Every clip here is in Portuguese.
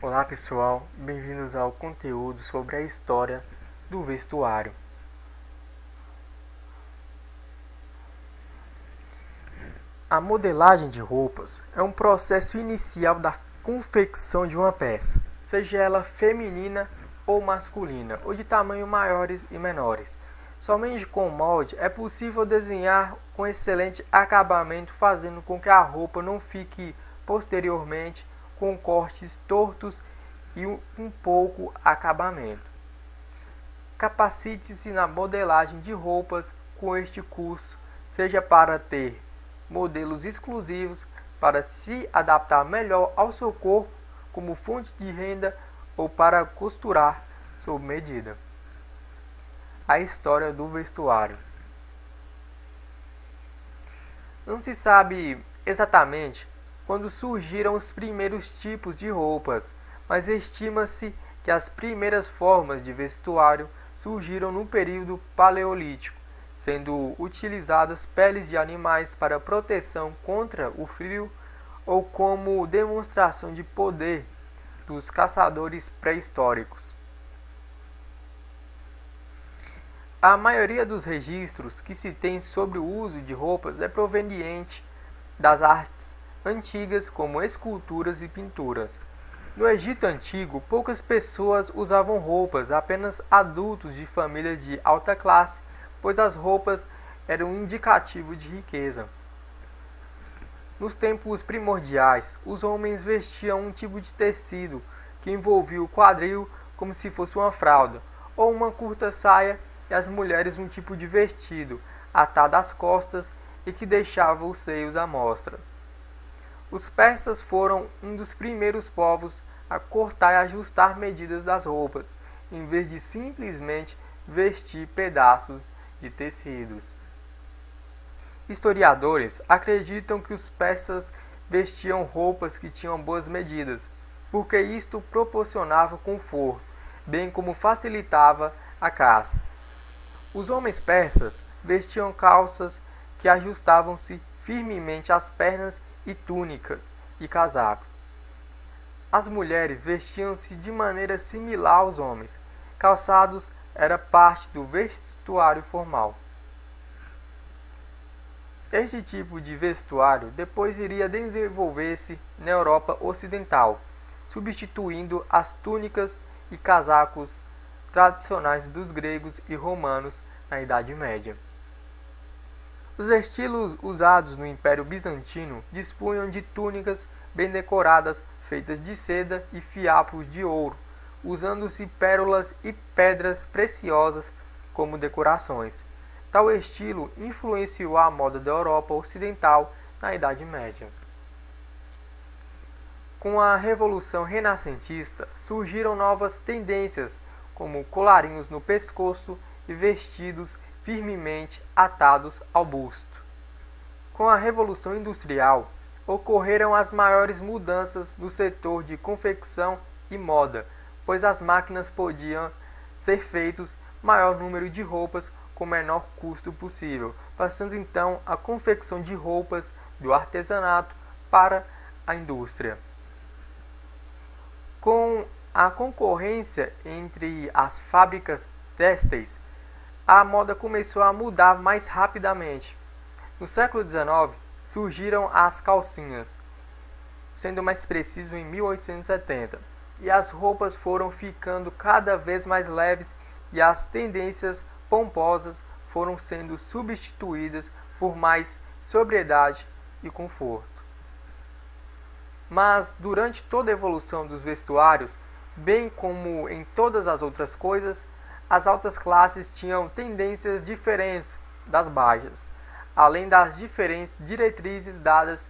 Olá pessoal, bem-vindos ao conteúdo sobre a história do vestuário. A modelagem de roupas é um processo inicial da confecção de uma peça, seja ela feminina ou masculina, ou de tamanho maiores e menores. Somente com o molde é possível desenhar com excelente acabamento, fazendo com que a roupa não fique posteriormente com cortes tortos e um pouco acabamento. Capacite-se na modelagem de roupas com este curso, seja para ter modelos exclusivos para se adaptar melhor ao seu corpo como fonte de renda ou para costurar sob medida. A história do vestuário. Não se sabe exatamente quando surgiram os primeiros tipos de roupas, mas estima-se que as primeiras formas de vestuário surgiram no período paleolítico, sendo utilizadas peles de animais para proteção contra o frio ou como demonstração de poder dos caçadores pré-históricos. A maioria dos registros que se tem sobre o uso de roupas é proveniente das artes antigas, como esculturas e pinturas. No Egito Antigo, poucas pessoas usavam roupas, apenas adultos de famílias de alta classe, pois as roupas eram um indicativo de riqueza. Nos tempos primordiais, os homens vestiam um tipo de tecido que envolvia o quadril como se fosse uma fralda, ou uma curta saia, e as mulheres um tipo de vestido atado às costas e que deixava os seios à mostra. Os persas foram um dos primeiros povos a cortar e ajustar medidas das roupas, em vez de simplesmente vestir pedaços de tecidos. Historiadores acreditam que os persas vestiam roupas que tinham boas medidas, porque isto proporcionava conforto, bem como facilitava a caça. Os homens persas vestiam calças que ajustavam-se firmemente às pernas e túnicas e casacos. As mulheres vestiam-se de maneira similar aos homens. Calçados era parte do vestuário formal. Este tipo de vestuário depois iria desenvolver-se na Europa Ocidental, substituindo as túnicas e casacos tradicionais dos gregos e romanos na Idade Média. Os estilos usados no Império Bizantino dispunham de túnicas bem decoradas, feitas de seda e fiapos de ouro, usando-se pérolas e pedras preciosas como decorações. Tal estilo influenciou a moda da Europa Ocidental na Idade Média. Com a Revolução Renascentista, surgiram novas tendências, como colarinhos no pescoço e vestidos firmemente atados ao busto. Com a Revolução Industrial, ocorreram as maiores mudanças no setor de confecção e moda, pois as máquinas podiam ser feitos maior número de roupas com menor custo possível, passando então a confecção de roupas do artesanato para a indústria. Com a concorrência entre as fábricas têxteis, a moda começou a mudar mais rapidamente. No século XIX, surgiram as calcinhas, sendo mais preciso em 1870, e as roupas foram ficando cada vez mais leves e as tendências pomposas foram sendo substituídas por mais sobriedade e conforto. Mas durante toda a evolução dos vestuários, bem como em todas as outras coisas, as altas classes tinham tendências diferentes das baixas, além das diferentes diretrizes dadas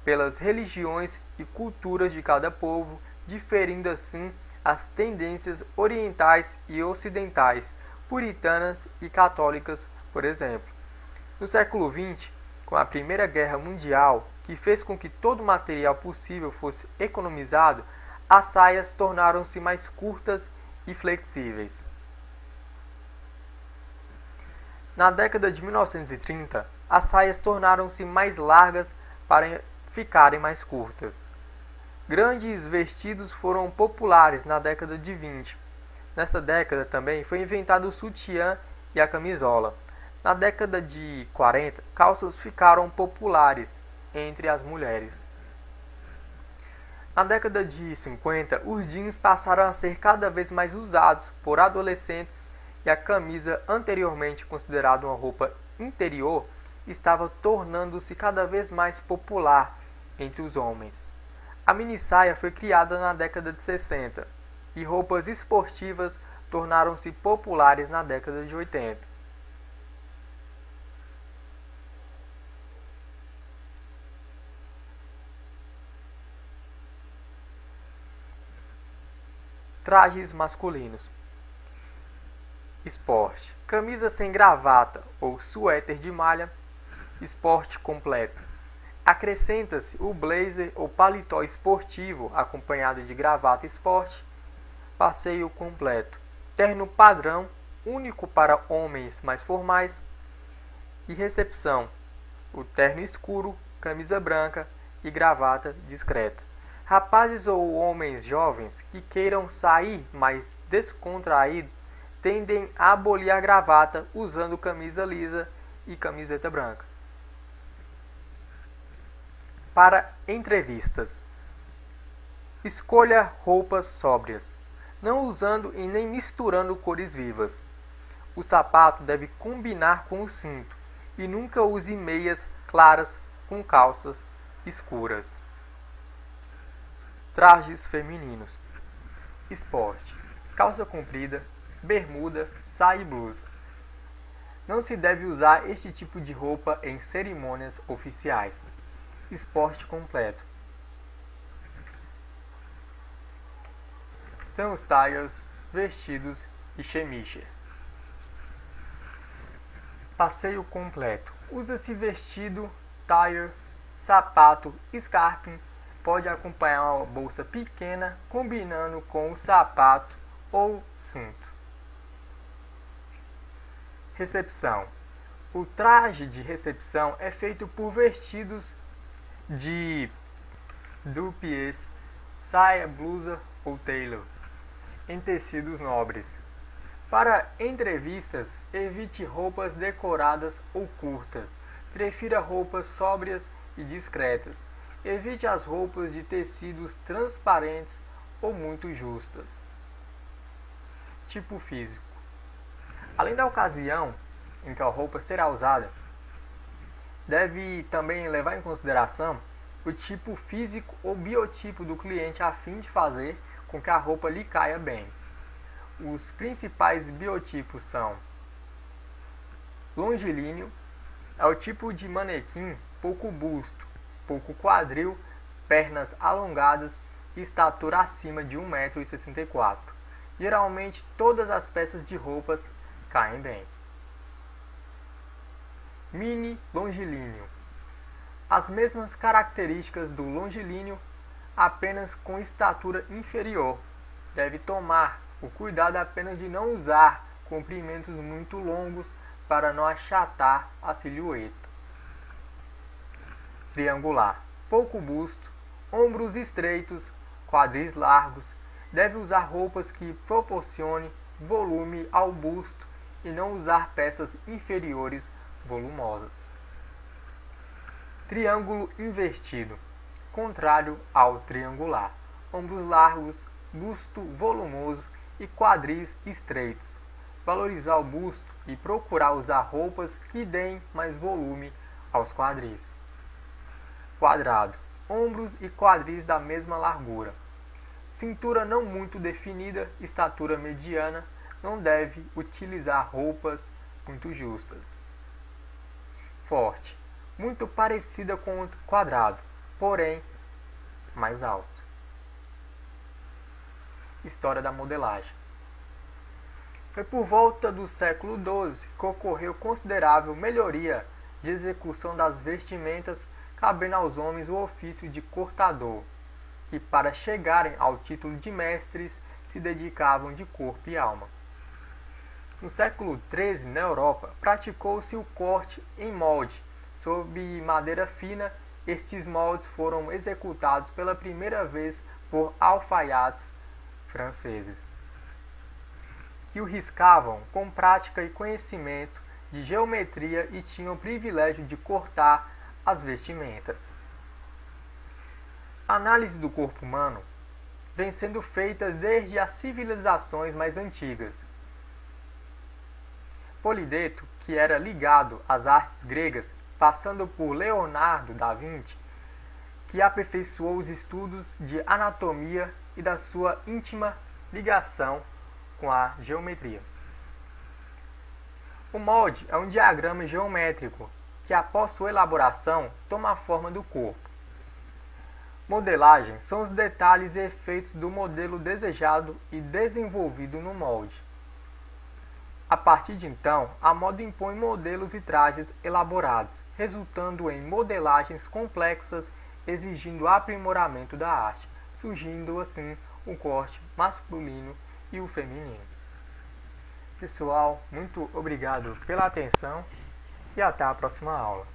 pelas religiões e culturas de cada povo, diferindo assim as tendências orientais e ocidentais, puritanas e católicas, por exemplo. No século XX, com a Primeira Guerra Mundial, que fez com que todo o material possível fosse economizado, as saias tornaram-se mais curtas e flexíveis. Na década de 1930, as saias tornaram-se mais largas para ficarem mais curtas. Grandes vestidos foram populares na década de 20. Nessa década também foi inventado o sutiã e a camisola. Na década de 40, calças ficaram populares entre as mulheres. Na década de 50, os jeans passaram a ser cada vez mais usados por adolescentes e a camisa, anteriormente considerada uma roupa interior, estava tornando-se cada vez mais popular entre os homens. A minissaia foi criada na década de 60 e roupas esportivas tornaram-se populares na década de 80. Trajes masculinos. Esporte: camisa sem gravata ou suéter de malha, esporte completo. Acrescenta-se o blazer ou paletó esportivo acompanhado de gravata esporte, passeio completo. Terno padrão, único para homens mais formais. E recepção: o terno escuro, camisa branca e gravata discreta. Rapazes ou homens jovens que queiram sair mais descontraídos tendem a abolir a gravata usando camisa lisa e camiseta branca. Para entrevistas: escolha roupas sóbrias, não usando e nem misturando cores vivas. O sapato deve combinar com o cinto e nunca use meias claras com calças escuras. Trajes femininos. Esporte: calça comprida, bermuda, saia e blusa. Não se deve usar este tipo de roupa em cerimônias oficiais. Esporte completo. São os tires, vestidos e chemiché. Passeio completo. Usa-se vestido, tire, sapato, scarping. Pode acompanhar uma bolsa pequena combinando com o sapato ou cinto. Recepção: o traje de recepção é feito por vestidos de dupiés, saia, blusa ou tailor, em tecidos nobres. Para entrevistas, evite roupas decoradas ou curtas. Prefira roupas sóbrias e discretas. Evite as roupas de tecidos transparentes ou muito justas. Tipo físico: além da ocasião em que a roupa será usada, deve também levar em consideração o tipo físico ou biotipo do cliente a fim de fazer com que a roupa lhe caia bem. Os principais biotipos são: longilíneo, é o tipo de manequim pouco busto, pouco quadril, pernas alongadas e estatura acima de 1,64 m. Geralmente todas as peças de roupas caem bem. Mini longilíneo: as mesmas características do longilíneo, apenas com estatura inferior. Deve tomar o cuidado apenas de não usar comprimentos muito longos para não achatar a silhueta. Triangular: pouco busto, ombros estreitos, quadris largos. Deve usar roupas que proporcionem volume ao busto e não usar peças inferiores volumosas. Triângulo invertido: contrário ao triangular. Ombros largos, busto volumoso e quadris estreitos. Valorizar o busto e procurar usar roupas que deem mais volume aos quadris. Quadrado: ombros e quadris da mesma largura. Cintura não muito definida, estatura mediana. Não deve utilizar roupas muito justas. Forte: muito parecida com o quadrado, porém mais alto. História da modelagem. Foi por volta do século XII que ocorreu considerável melhoria de execução das vestimentas, cabendo aos homens o ofício de cortador, que para chegarem ao título de mestres se dedicavam de corpo e alma. No século XIII, na Europa, praticou-se o corte em molde, sob madeira fina estes moldes foram executados pela primeira vez por alfaiates franceses, que o riscavam com prática e conhecimento de geometria e tinham o privilégio de cortar as vestimentas. A análise do corpo humano vem sendo feita desde as civilizações mais antigas. Polideto, que era ligado às artes gregas, passando por Leonardo da Vinci, que aperfeiçoou os estudos de anatomia e da sua íntima ligação com a geometria. O molde é um diagrama geométrico que, após sua elaboração, toma a forma do corpo. Modelagem são os detalhes e efeitos do modelo desejado e desenvolvido no molde. A partir de então, a moda impõe modelos e trajes elaborados, resultando em modelagens complexas, exigindo aprimoramento da arte, surgindo assim o corte masculino e o feminino. Pessoal, muito obrigado pela atenção e até a próxima aula.